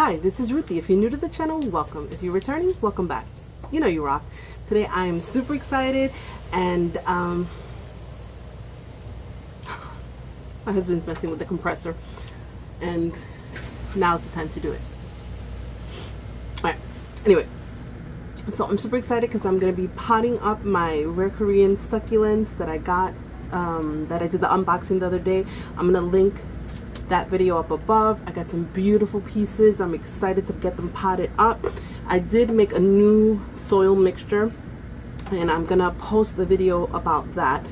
Hi, this is Ruthie. If you're new to the channel, welcome. If you're returning, welcome back. You know you rock. Today I am super excited and my husband's messing with the compressor and now's the time to do it. Alright, anyway, so I'm super excited because I'm going to be potting up my rare Korean succulents that I got, that I did the unboxing the other day. I'm going to link that video up above. I got some beautiful pieces. I'm excited to get them potted up. I did make a new soil mixture and I'm gonna post the video about that.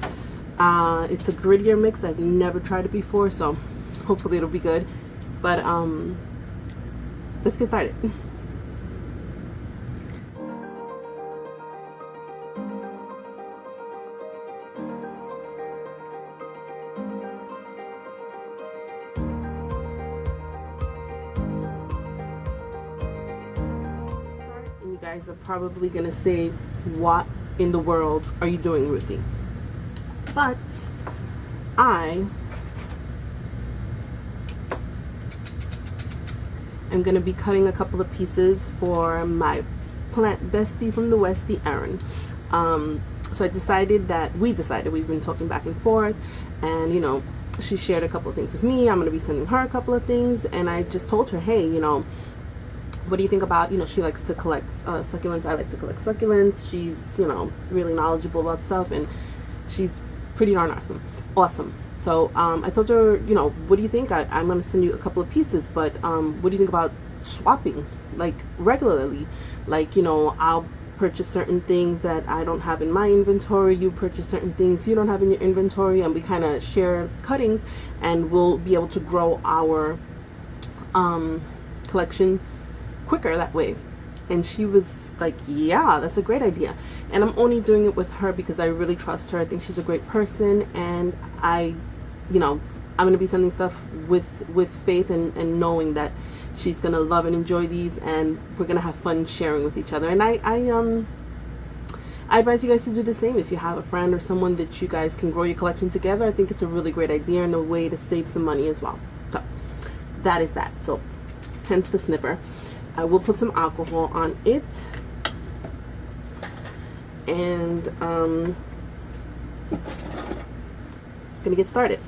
It's a grittier mix. I've never tried it before, so hopefully it'll be good. But let's get started. You guys are probably gonna say, what in the world are you doing, Ruthie? But I am gonna be cutting a couple of pieces for my plant bestie from the Westie, Erin. So I decided that we've been talking back and forth, and you know, she shared a couple of things with me. I'm gonna be sending her a couple of things, and I just told her, hey, you know, what do you think about, you know, she likes to collect succulents. I like to collect succulents. She's, you know, really knowledgeable about stuff, and she's pretty darn awesome. So I told her, you know, what do you think? I'm going to send you a couple of pieces, but what do you think about swapping, like regularly? Like, you know, I'll purchase certain things that I don't have in my inventory. You purchase certain things you don't have in your inventory, and we kind of share cuttings, and we'll be able to grow our collection quicker that way. And she was like, yeah, that's a great idea. And I'm only doing it with her because I really trust her. I think she's a great person, and I, you know, I'm gonna be sending stuff with faith and knowing that she's gonna love and enjoy these, and we're gonna have fun sharing with each other. And I advise you guys to do the same. If you have a friend or someone that you guys can grow your collection together, I think it's a really great idea and a way to save some money as well. So that is that. So hence the snipper. I will put some alcohol on it, and gonna get started.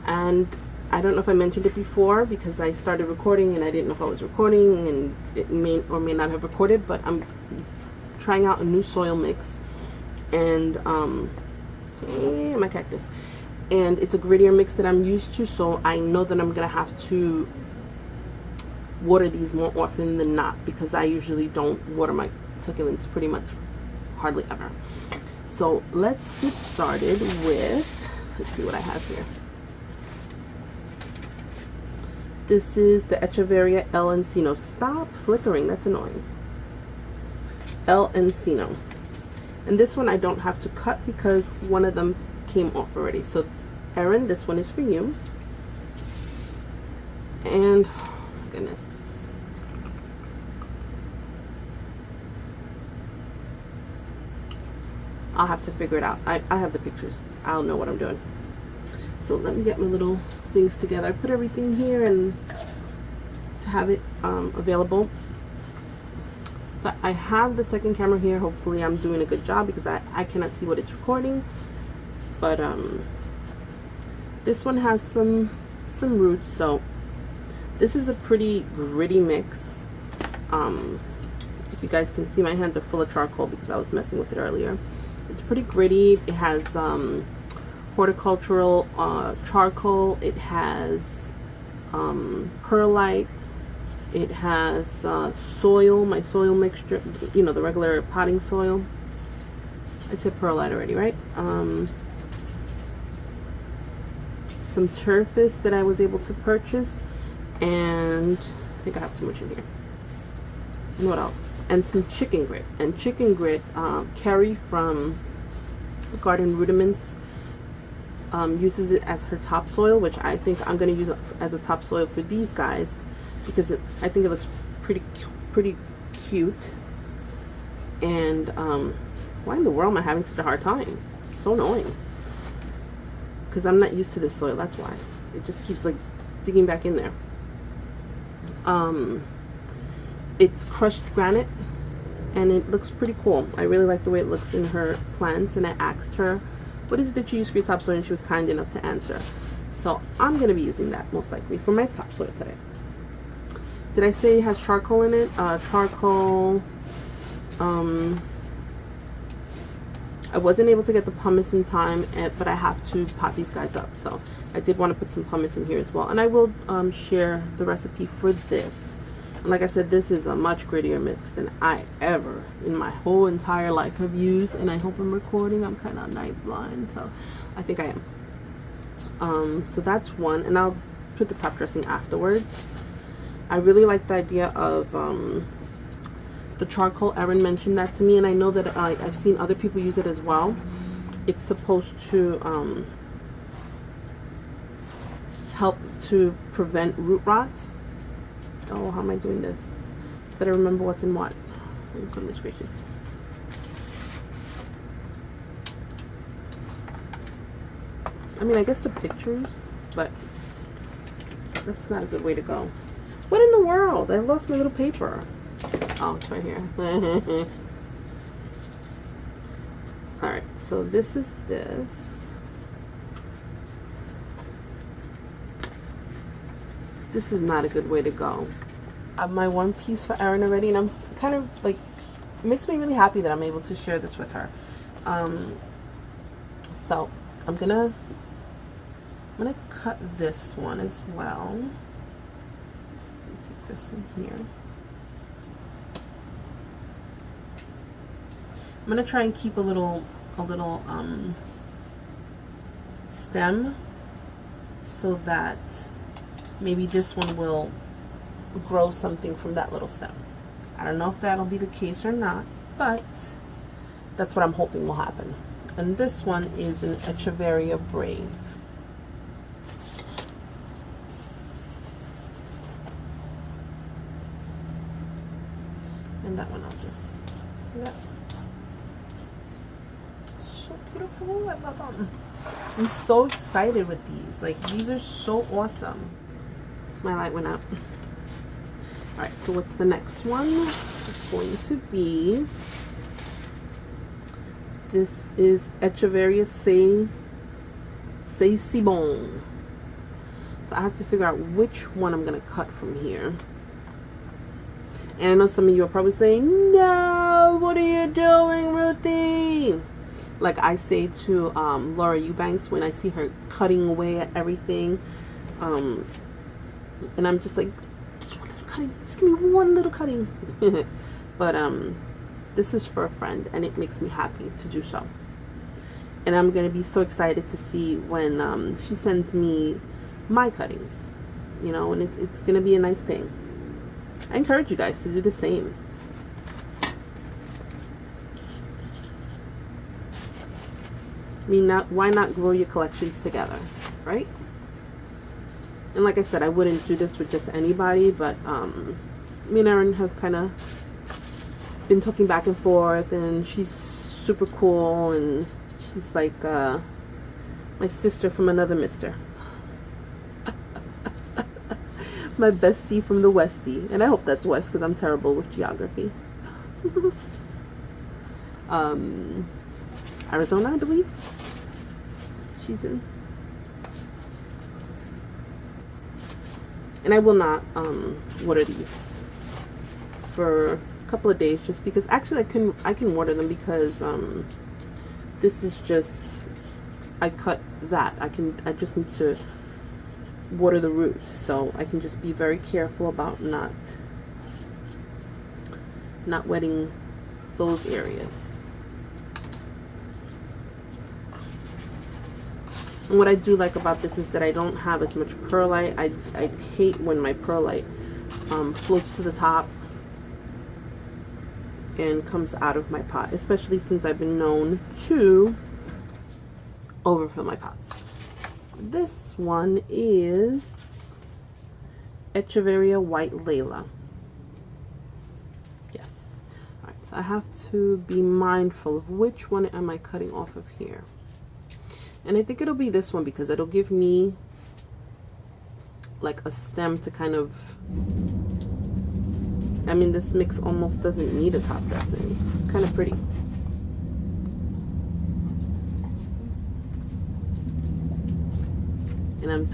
And I don't know if I mentioned it before because I started recording and I didn't know if I was recording, and it may or may not have recorded, but I'm trying out a new soil mix, and my cactus, and it's a grittier mix that I'm used to, so I know that I'm gonna have to water these more often than not, because I usually don't water my succulents pretty much hardly ever. So let's get started with, let's see what I have here. This is the Echeveria el Encino. Stop flickering, that's annoying. El Encino. And this one I don't have to cut because one of them came off already. So Erin, this one is for you. And goodness, I'll have to figure it out. I have the pictures. I'll know what I'm doing. So let me get my little things together. I put everything here and to have it available. So I have the second camera here. Hopefully I'm doing a good job because I cannot see what it's recording. But this one has some roots. So this is a pretty gritty mix. If you guys can see, my hands are full of charcoal because I was messing with it earlier. It's pretty gritty. It has horticultural charcoal. It has perlite. It has soil, my soil mixture, you know, the regular potting soil. I said perlite already, right? Some Turface that I was able to purchase. And I think I have too much in here. And what else? And some chicken grit. And chicken grit, Carrie from Garden Rudiments uses it as her topsoil, which I think I'm going to use as a topsoil for these guys because I think it looks pretty cute. And why in the world am I having such a hard time? It's so annoying. Because I'm not used to this soil, that's why. It just keeps like digging back in there. it's crushed granite, and it looks pretty cool. I really like the way it looks in her plants, and I asked her, what is it that you use for your topsoil? And she was kind enough to answer. So I'm going to be using that most likely for my topsoil today. Did I say it has charcoal in it? Charcoal. I wasn't able to get the pumice in time, but I have to pot these guys up. So I did want to put some pumice in here as well. And I will share the recipe for this. And like I said, this is a much grittier mix than I ever in my whole entire life have used. And I hope I'm recording. I'm kind of night blind, so I think I am. So that's one. And I'll put the top dressing afterwards. I really like the idea of the charcoal. Erin mentioned that to me, and I know that I've seen other people use it as well. It's supposed to help to prevent root rot. Oh, how am I doing this? So that I remember what's in what. Oh, goodness gracious. I mean, I guess the pictures, but that's not a good way to go. What in the world? I lost my little paper. Oh, it's right here. Alright, so this is this. This is not a good way to go. I have my one piece for Erin already, and I'm kind of like, it makes me really happy that I'm able to share this with her. So I'm gonna cut this one as well. Take this in here. I'm gonna try and keep a little stem, so that maybe this one will grow something from that little stem. I don't know if that'll be the case or not, but that's what I'm hoping will happen. And this one is an Echeveria Brave. And that one I'll just see that. So beautiful. I love them. I'm so excited with these. Like, these are so awesome. My light went out. Alright, so what's the next one? It's going to be, this is Echeveria C'est Bon. So I have to figure out which one I'm going to cut from here. And I know some of you are probably saying, no, what are you doing, Ruthie? Like I say to Laura Eubanks when I see her cutting away at everything. And I'm just like, just one little cutting. Just give me one little cutting. But this is for a friend, and it makes me happy to do so. And I'm going to be so excited to see when she sends me my cuttings. You know, and it's going to be a nice thing. I encourage you guys to do the same. I mean, why not grow your collections together, right? And like I said, I wouldn't do this with just anybody, but me and Erin have kind of been talking back and forth, and she's super cool, and she's like my sister from another mister. My bestie from the Westie, and I hope that's West because I'm terrible with geography. Arizona, I believe she's in. And I will not water these for a couple of days, just because actually I can water them because this is just, I cut that. I just need to water the roots, so I can just be very careful about not wetting those areas. And what I do like about this is that I don't have as much perlite. I hate when my perlite floats to the top and comes out of my pot, especially since I've been known to overfill my pots. This one is Echeveria White Lala. Yes. Alright, so I have to be mindful of which one am I cutting off of here. And I think it'll be this one because it'll give me like a stem to kind of I mean, this mix almost doesn't need a top dressing. It's kind of pretty. And I'm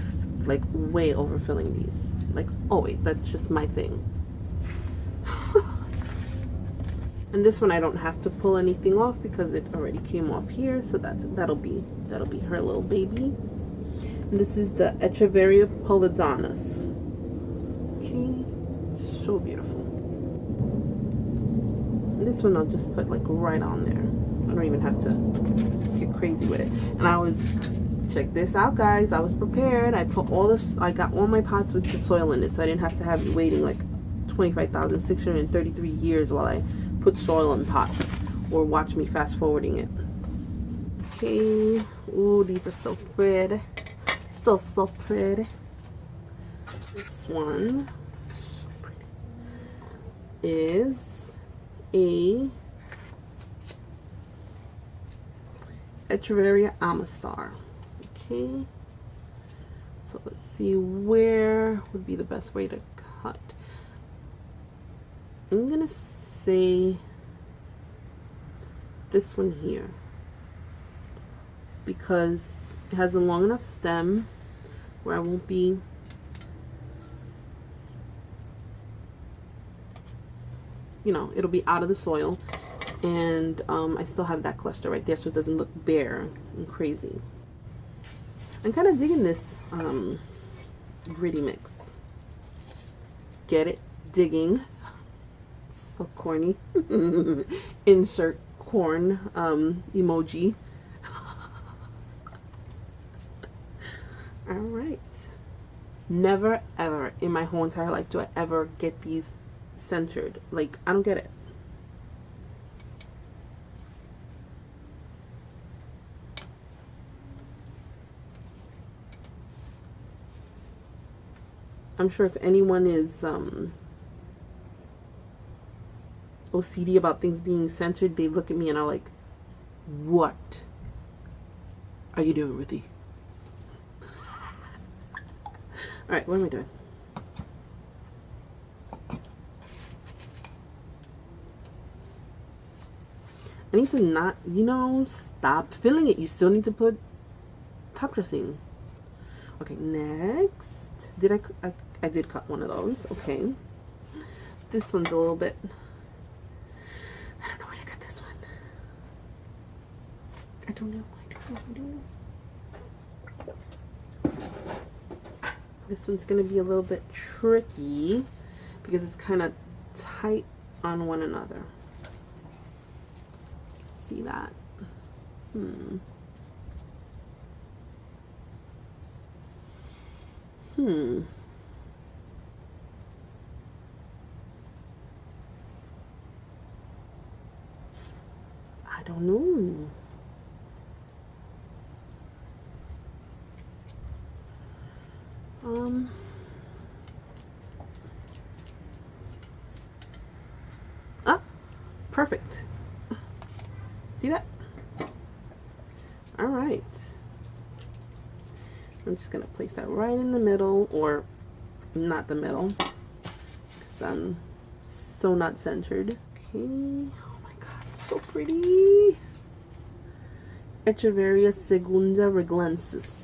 like way overfilling these, like always. That's just my thing. And this one I don't have to pull anything off because it already came off here, so that'll be her little baby. And this is the Echeveria Pulidonis. Okay, so beautiful. And this one I'll just put like right on there. I don't even have to get crazy with it. And I was, check this out, guys. I was prepared. I put all this. I got all my pots with the soil in it, so I didn't have to have it waiting like 25,633 years while I put soil in pots, or watch me fast forwarding it. Okay. Ooh, these are so pretty. So pretty. This one is a Echeveria Alistar. Okay. So let's see, where would be the best way to cut. I'm gonna say this one here because it has a long enough stem where I won't be it'll be out of the soil, and I still have that cluster right there so it doesn't look bare and crazy. I'm kind of digging this gritty mix. Get it? Digging. So corny. Insert corn emoji. Alright. Never ever in my whole entire life do I ever get these centered. Like, I don't get it. I'm sure if anyone is OCD about things being centered, they look at me and are like, what are you doing, Ruthie? Alright, what am I doing? I need to not, stop filling it. You still need to put top dressing. Okay, next. I did cut one of those. Okay. This one's a little bit, I don't know where to cut this one. I don't know. This one's going to be a little bit tricky because it's kind of tight on one another. See that? I don't know. Perfect. See that? All right. I'm just gonna place that right in the middle, or not the middle, because I'm so not centered. Okay. Oh my God, so pretty. Echeveria secunda reglensis.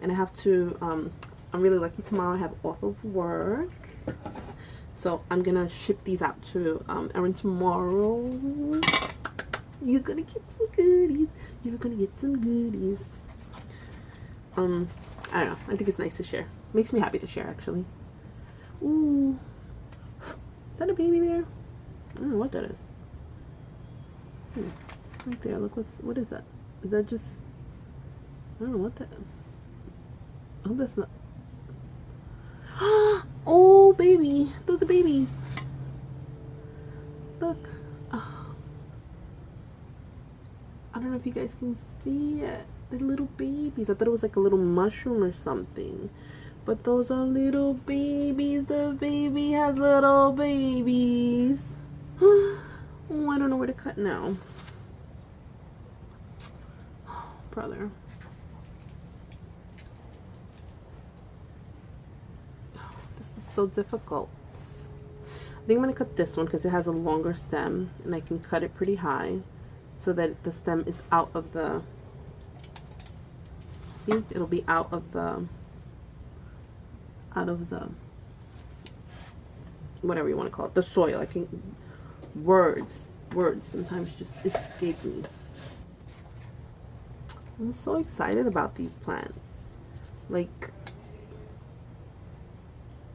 And I have to, I'm really lucky tomorrow I have off of work. So I'm gonna ship these out to Erin tomorrow. You're gonna get some goodies. You're gonna get some goodies. I don't know. I think it's nice to share. Makes me happy to share, actually. Ooh. Is that a baby there? I don't know what that is. Right there. Look, what is that? Is that just, I don't know what that is. I hope that's not. Oh, baby. Those are babies. Look. Oh. I don't know if you guys can see it. They're little babies. I thought it was like a little mushroom or something. But those are little babies. The baby has little babies. Oh, I don't know where to cut now. Oh, brother. so difficult. I think I'm going to cut this one because it has a longer stem, and I can cut it pretty high so that the stem is out of the, see, it'll be out of the, whatever you want to call it, the soil. I can, words sometimes just escape me. I'm so excited about these plants. Like,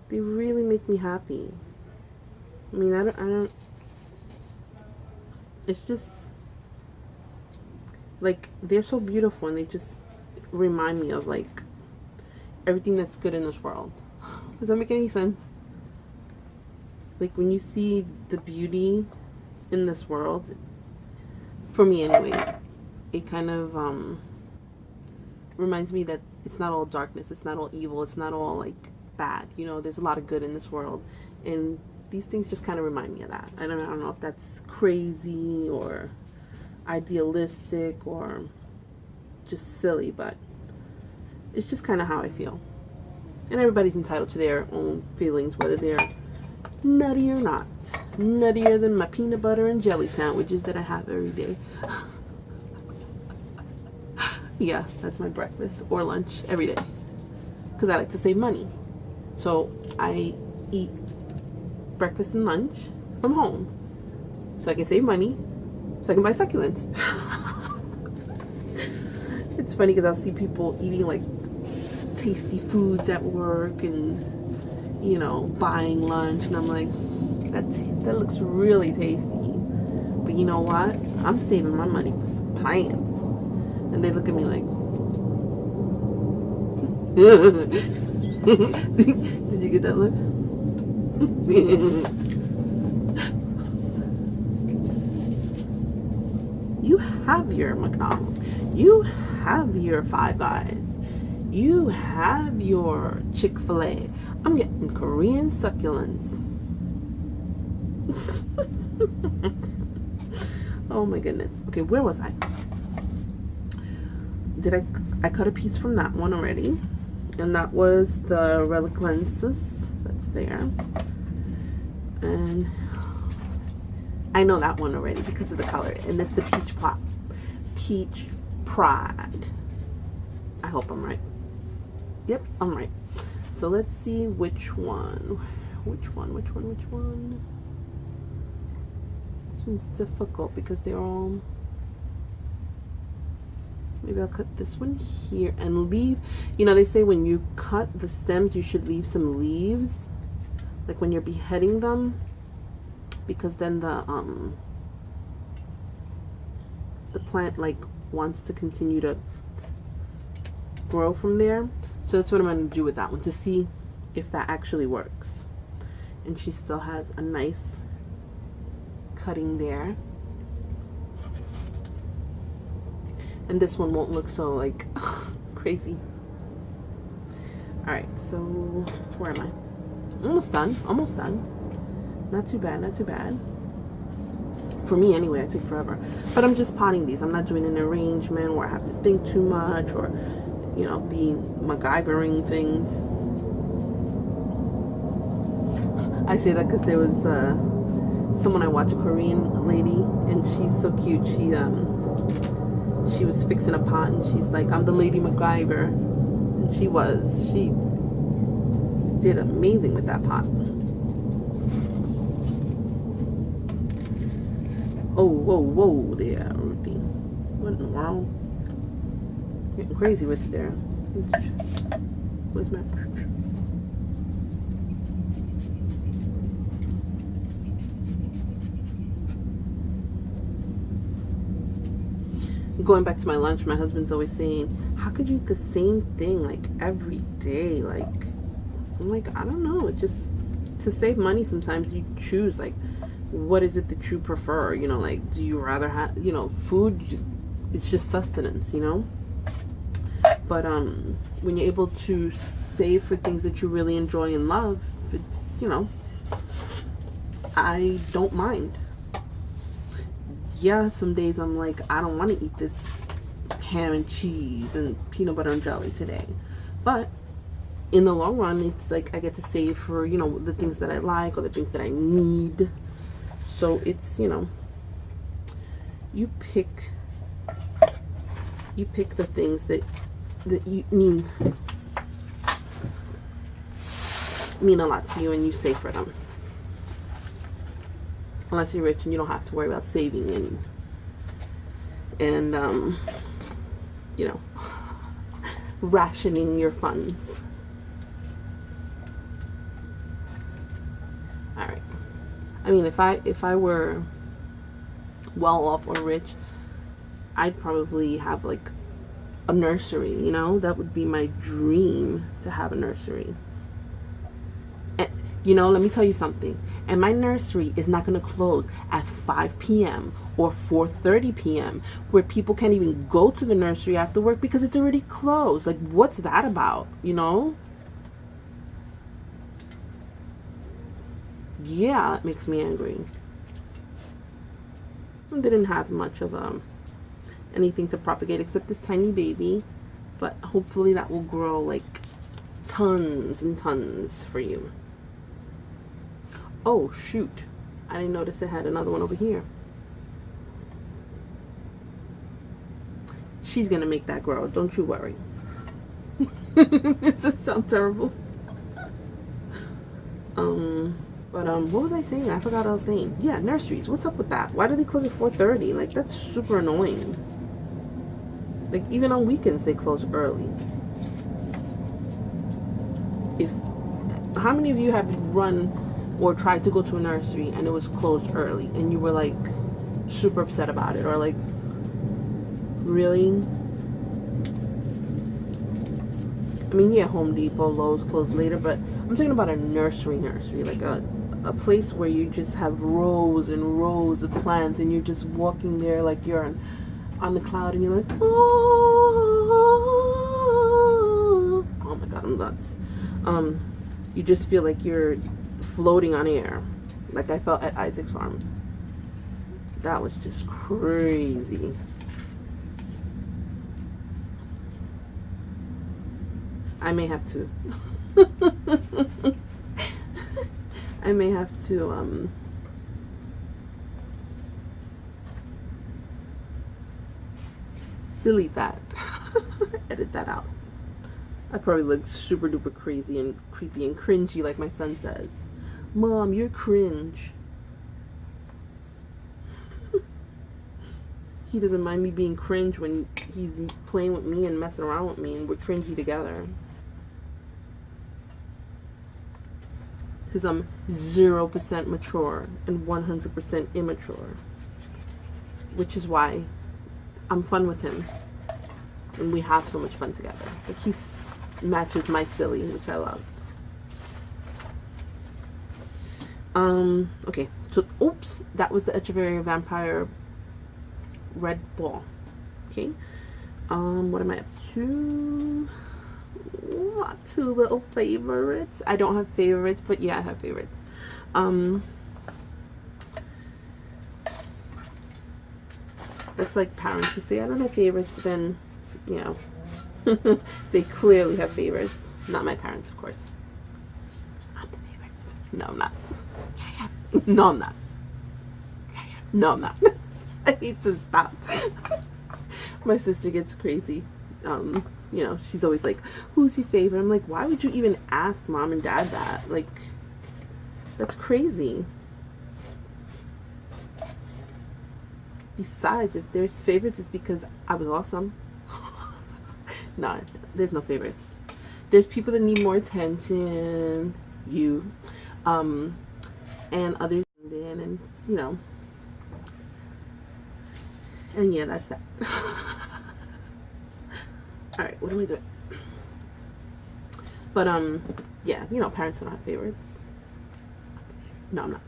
they really make me happy. I mean, I don't, it's just, like, they're so beautiful, and they just remind me of, like, everything that's good in this world. Does that make any sense? Like, when you see the beauty in this world, for me anyway, it kind of, reminds me that it's not all darkness, it's not all evil, it's not all, like, bad, you know, there's a lot of good in this world, and these things just kind of remind me of that. I don't know if that's crazy or idealistic or just silly, but it's just kind of how I feel. And everybody's entitled to their own feelings, whether they're nutty or not. Nuttier than my peanut butter and jelly sandwiches that I have every day. Yeah, that's my breakfast or lunch every day, because I like to save money. So I eat breakfast and lunch from home so I can save money, so I can buy succulents. It's funny because I'll see people eating like tasty foods at work and, you know, buying lunch, and I'm like, that looks really tasty, but you know what, I'm saving my money for some plants. And they look at me like, did you get that look? You have your McDonald's, you have your Five Eyes, you have your Chick-fil-A. I'm getting Korean succulents. Oh my goodness. Okay, where was I? I cut a piece from that one already, and that was the reglensis that's there, and I know that one already because of the color, and it's the peach pride. I hope I'm right. Yep, I'm right. So let's see which one. This one's difficult because they're all, maybe I'll cut this one here and leave, you know, they say when you cut the stems you should leave some leaves, like when you're beheading them, because then the plant like wants to continue to grow from there. So that's what I'm going to do with that one, to see if that actually works. And she still has a nice cutting there. And this one won't look so like crazy. Alright, so where am I? Almost done. Almost done. Not too bad, not too bad. For me anyway, I take forever. But I'm just potting these. I'm not doing an arrangement where I have to think too much or, you know, be MacGyvering things. I say that because there was someone I watch, a Korean lady, and she's so cute. She was fixing a pot, and she's like, I'm the Lady MacGyver. And she did amazing with that pot. Oh, whoa, whoa there, Ruthie. What in the world? Getting crazy with it there. Where's my... Going back to my lunch, my husband's always saying, how could you eat the same thing like every day? Like, I'm like, I don't know. It's just to save money. Sometimes you choose, like, what is it that you prefer? You know, like, do you rather have, you know, food? It's just sustenance, you know. But when you're able to save for things that you really enjoy and love, it's, you know, I don't mind. Yeah, some days I'm like, I don't want to eat this ham and cheese and peanut butter and jelly today. But in the long run, it's like I get to save for, you know, the things that I like or the things that I need. So it's, you know, you pick the things that you mean a lot to you, and you save for them. Unless you're rich and you don't have to worry about saving and you know, rationing your funds. All right. I mean, if I were well off or rich, I'd probably have like a nursery, you know? That would be my dream, to have a nursery. And, you know, let me tell you something. And my nursery is not going to close at 5 p.m. or 4:30 p.m. where people can't even go to the nursery after work because it's already closed. Like, what's that about, you know? Yeah, it makes me angry. I didn't have much of anything to propagate except this tiny baby, but hopefully that will grow like tons and tons for you. Oh shoot, I didn't notice it had another one over here. She's gonna make that grow, don't you worry. This sounds terrible. But what was I saying? I forgot what I was saying. Yeah, nurseries. What's up with that? Why do they close at 4:30? Like, that's super annoying. Like, even on weekends they close early. How many of you have run or tried to go to a nursery and it was closed early and you were like super upset about it, or like, really? I mean, yeah, Home Depot, Lowe's closed later, but I'm talking about a nursery, like a place where you just have rows and rows of plants and you're just walking there like you're on the cloud and you're like, oh my god, I'm nuts. You just feel like you're floating on air, like I felt at Isaac's farm. That was just crazy. I may have to delete that. Edit that out. I probably look super duper crazy and creepy and cringy, like my son says. Mom, you're cringe. He doesn't mind me being cringe when he's playing with me and messing around with me and we're cringy together. Because I'm 0% mature and 100% immature. Which is why I'm fun with him. And we have so much fun together. Like, he matches my silly, which I love. Okay. So, oops. That was the Echeveria Vampire Red ball. Okay. What am I up to? Two little favorites. I don't have favorites, but yeah, I have favorites. That's like parents who say I don't have favorites, but then, you know, they clearly have favorites. Not my parents, of course. I'm the favorite. No, I'm not. No, I'm not. No, I'm not. I need to stop. My sister gets crazy. You know, she's always like, who's your favorite? I'm like, why would you even ask mom and dad that? Like, that's crazy. Besides, if there's favorites, it's because I was awesome. No, there's no favorites. There's people that need more attention, you, and others, and you know, and yeah, that's that. All right, what am I doing? But yeah, you know, parents don't have favorites. No, I'm not.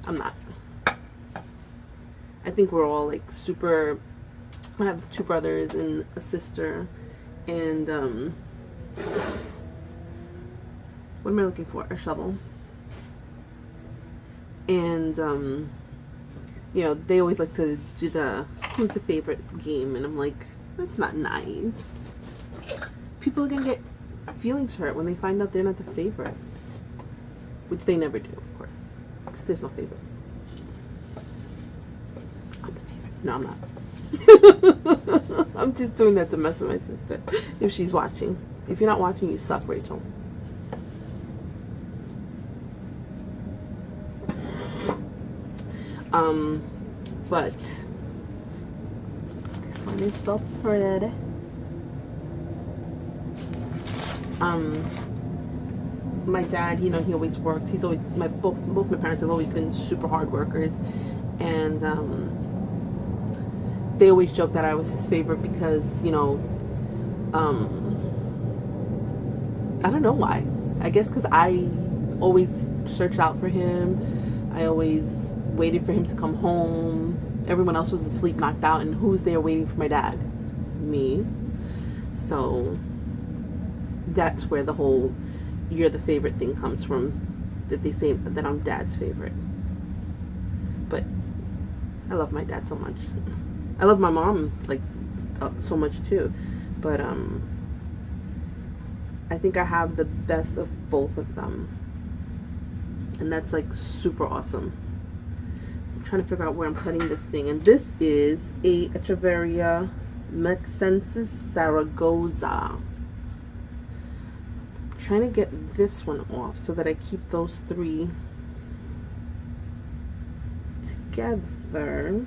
I'm not. I think we're all like super. I have 2 brothers and a sister, and what am I looking for? A shovel. And you know, they always like to do the who's the favorite game, and I'm like, that's not nice. People are gonna get feelings hurt when they find out they're not the favorite. Which they never do, of course. Because there's no favorites. I'm the favorite. No, I'm not. I'm just doing that to mess with my sister. If she's watching. If you're not watching, you suck, Rachel. But this one is so pretty. My dad, you know, he always worked. He's always both my parents have always been super hard workers, and they always joke that I was his favorite because, you know, I don't know why. I guess because I always searched out for him. I always waited for him to come home. Everyone else was asleep, knocked out, and who's there waiting for my dad? Me. So that's where the whole "you're the favorite" thing comes from, that they say that I'm dad's favorite. But I love my dad so much. I love my mom like so much too, but I think I have the best of both of them, and that's like super awesome. I'm trying to figure out where I'm cutting this thing, and this is a Echeveria mexensis Zaragosa. I'm trying to get this one off so that I keep those three together.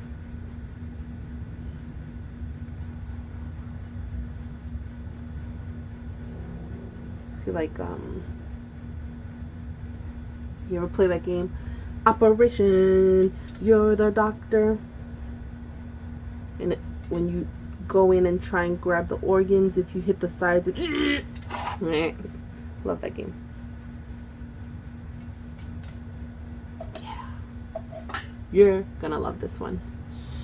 I feel like you ever play that game, Operation You're the Doctor, and when you go in and try and grab the organs, if you hit the sides, it love that game. Yeah, you're gonna love this one.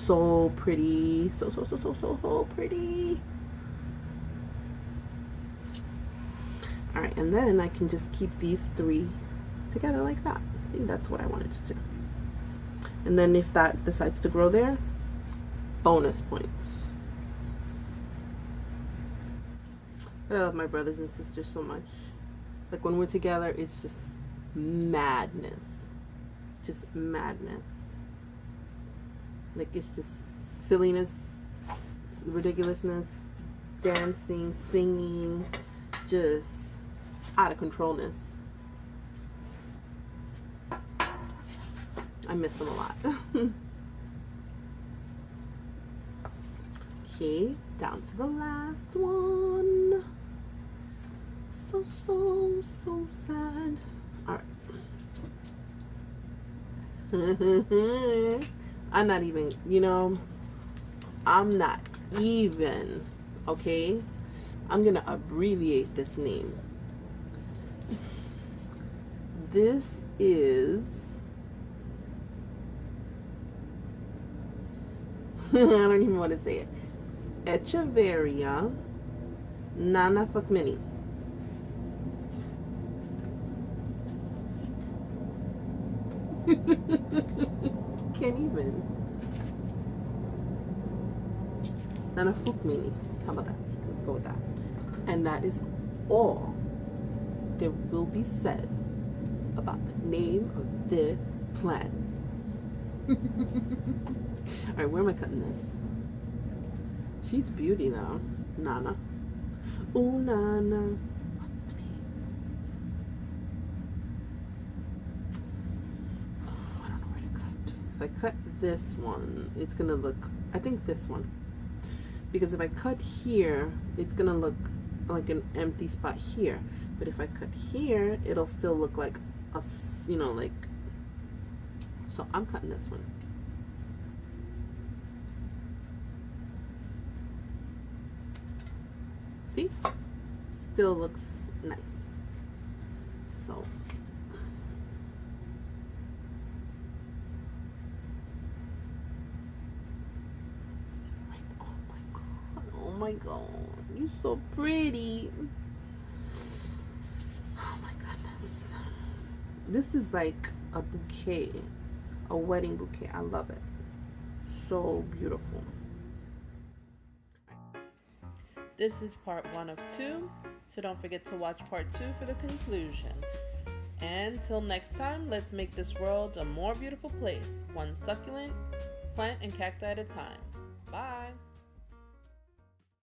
So pretty, so pretty. Alright, and then I can just keep these three together like that. See, that's what I wanted to do. And then if that decides to grow there, bonus points. But I love my brothers and sisters so much. Like when we're together, it's just madness. Just madness. Like it's just silliness, ridiculousness, dancing, singing, just out of controlness. I miss them a lot. Okay, down to the last one. So sad. Alright. I'm not even, you know, I'm not even, okay? I'm gonna abbreviate this name. This is I don't even want to say it. Echeveria Nanafukmin. Can't even. Nanafukmin. How about that? Let's go with that. And that is all there will be said about the name of this plant. Alright, where am I cutting this? She's beauty now. Nana. Ooh, Nana. What's the name? Oh, I don't know where to cut. If I cut this one, it's gonna look, I think this one. Because if I cut here, it's gonna look like an empty spot here. But if I cut here, it'll still look like a, you know, like, so I'm cutting this one. See? Still looks nice. So oh my god, you're so pretty. Oh my goodness. This is like a bouquet, a wedding bouquet. I love it. So beautiful. This is part 1 of 2. So don't forget to watch part 2 for the conclusion. And till next time, let's make this world a more beautiful place, one succulent plant and cacti at a time. Bye!